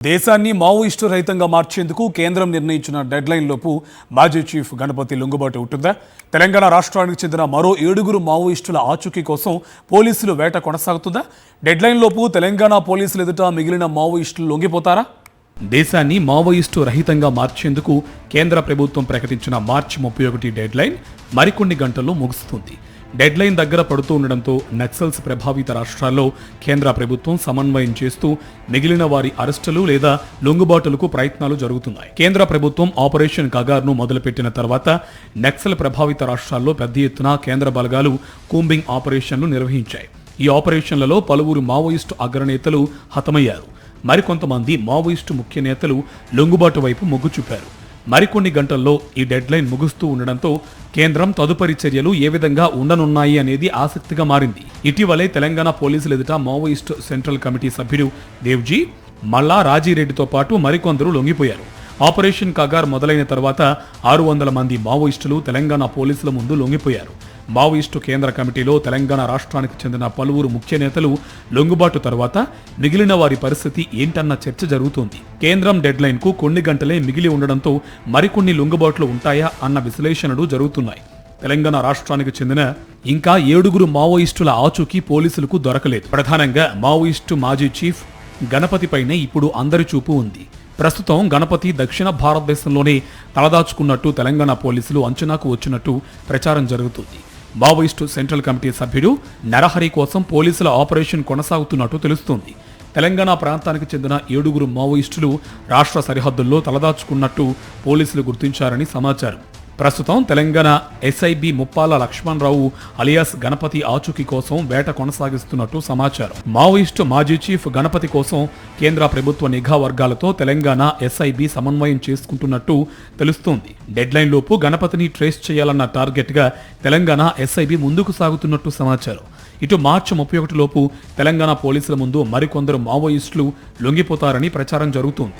దేశాన్ని మావోయిస్టు రహితంగా మార్చేందుకు కేంద్రం నిర్ణయించిన డెడ్లైన్ లోపు మాజీ చీఫ్ గణపతి లొంగుబాటు ఉంటుందా? తెలంగాణ రాష్ట్రానికి చెందిన మరో 7 మావోయిస్టుల ఆచూకీ కోసం పోలీసులు వేట కొనసాగుతుందా? డెడ్లైన్ లోపు తెలంగాణ పోలీసులు ఎదుట మిగిలిన మావోయిస్టులు లొంగిపోతారా? దేశాన్ని మావోయిస్టు రహితంగా మార్చేందుకు కేంద్ర ప్రభుత్వం ప్రకటించిన మార్చి 31 డెడ్లైన్ మరికొన్ని గంటల్లో ముగుస్తుంది. డెడ్లైన్ దగ్గర పడుతూ ఉండడంతో నక్సల్స్ ప్రభావిత రాష్ట్రాల్లో కేంద్ర ప్రభుత్వం సమన్వయం చేస్తూ మిగిలిన వారి అరెస్టులు లేదా లొంగుబాటులకు ప్రయత్నాలు జరుగుతున్నాయి. కేంద్ర ప్రభుత్వం ఆపరేషన్ కగార్ను మొదలుపెట్టిన తర్వాత నక్సల్ ప్రభావిత రాష్ట్రాల్లో పెద్ద ఎత్తున కేంద్ర బలగాలు కూంబింగ్ ఆపరేషన్లు నిర్వహించాయి. ఈ ఆపరేషన్లలో పలువురు మావోయిస్టు అగ్రనేతలు హతమయ్యారు. మరికొంతమంది మావోయిస్టు ముఖ్య నేతలు లొంగుబాటు వైపు మొగ్గు చూపారు. మరికొన్ని గంటల్లో ఈ డెడ్లైన్ ముగుస్తూ ఉండడంతో కేంద్రం తదుపరి చర్యలు ఏ విధంగా ఉండనున్నాయి అనేది ఆసక్తిగా మారింది. ఇటీవలే తెలంగాణ పోలీసులు ఎదుట మావోయిస్టు సెంట్రల్ కమిటీ సభ్యుడు దేవ్జీ, మల్లా రాజీరెడ్డితో పాటు మరికొందరు లొంగిపోయారు. ఆపరేషన్ కగార్ మొదలైన తర్వాత 600 మంది మావోయిస్టులు తెలంగాణ పోలీసుల ముందు లొంగిపోయారు. మావోయిస్టు కేంద్ర కమిటీలో తెలంగాణ రాష్ట్రానికి చెందిన పలువురు ముఖ్య నేతలు లొంగుబాటు తర్వాత మిగిలిన వారి పరిస్థితి ఏంటన్న చర్చ జరుగుతోంది. కేంద్రం డెడ్లైన్ కు కొన్ని గంటలే మిగిలి ఉండడంతో మరికొన్ని లొంగుబాట్లు ఉంటాయా అన్న విశ్లేషణలు జరుగుతున్నాయి. తెలంగాణ రాష్ట్రానికి చెందిన ఇంకా 7 మావోయిస్టుల ఆచూకీ పోలీసులకు దొరకలేదు. ప్రధానంగా మావోయిస్టు మాజీ చీఫ్ గణపతిపైనే ఇప్పుడు అందరి చూపు ఉంది. ప్రస్తుతం గణపతి దక్షిణ భారతదేశంలోనే తలదాచుకున్నట్టు తెలంగాణ పోలీసులు అంచనాకు వచ్చినట్టు ప్రచారం జరుగుతుంది. మావోయిస్టు సెంట్రల్ కమిటీ సభ్యుడు నరహరి కోసం పోలీసుల ఆపరేషన్ కొనసాగుతున్నట్టు తెలుస్తోంది. తెలంగాణ ప్రాంతానికి చెందిన 7 మావోయిస్టులు రాష్ట్ర సరిహద్దుల్లో తలదాచుకున్నట్టు పోలీసులు గుర్తించారని సమాచారం. ప్రస్తుతం తెలంగాణ ఎస్ఐబి ముప్పాల లక్ష్మణరావు అలియాస్ గణపతి ఆచూకీ కోసం వేట కొనసాగిస్తున్నట్టు సమాచారం. మావోయిస్టు మాజీ చీఫ్ గణపతి కోసం కేంద్ర ప్రభుత్వ నిఘా వర్గాలతో తెలంగాణ ఎస్ఐబి సమన్వయం చేసుకుంటున్నట్టు తెలుస్తోంది. డెడ్లైన్ లోపు గణపతిని ట్రేస్ చేయాలన్న టార్గెట్ గా తెలంగాణ ఎస్ఐబి ముందుకు సాగుతున్నట్టు సమాచారం. ఇటు మార్చి 31 లోపు తెలంగాణ పోలీసుల ముందు మరికొందరు మావోయిస్టులు లొంగిపోతారని ప్రచారం జరుగుతోంది.